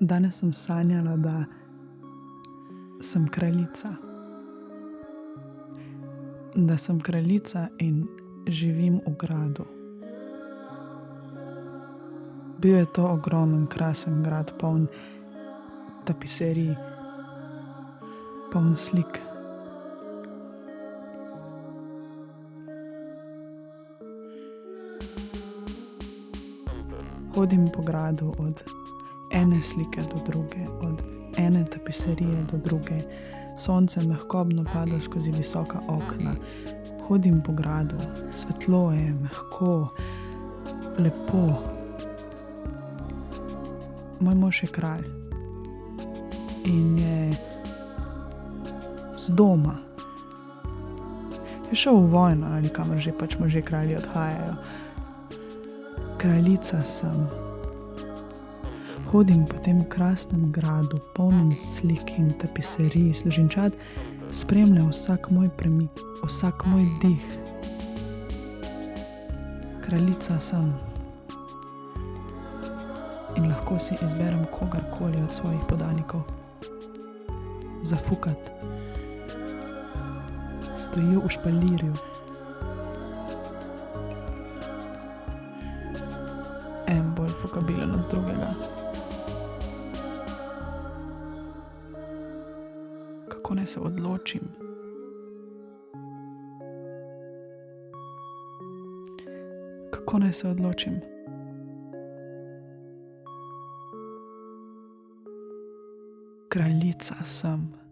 Danes sem sanjala, da sem kraljica. Da sem kraljica in živim v gradu. Bil je to ogromen, krasen grad, poln tapiserij, poln slik. Hodim po gradu od ene slike do druge, od ene tapiserije do druge. Sonce mehkobno pada skozi visoka okna. Hodim po gradu, svetlo je, mehko, lepo. Moj mož je kralj in je z doma. Je šel v vojno ali kamor že pač možje kralji odhajajo. Kraljica sem. Hodim po tem krasnem gradu, polnem slik in tapiserij. Služinčad spremlja vsak moj premik, vsak moj dih. Kraljica sem. In lahko si izberem kogarkoli od svojih podanikov. Zafukat. Stoji v špalirju. En bolj fukabilen od drugega. Kako naj se odločim? Kako naj se odločim? Kraljica sem.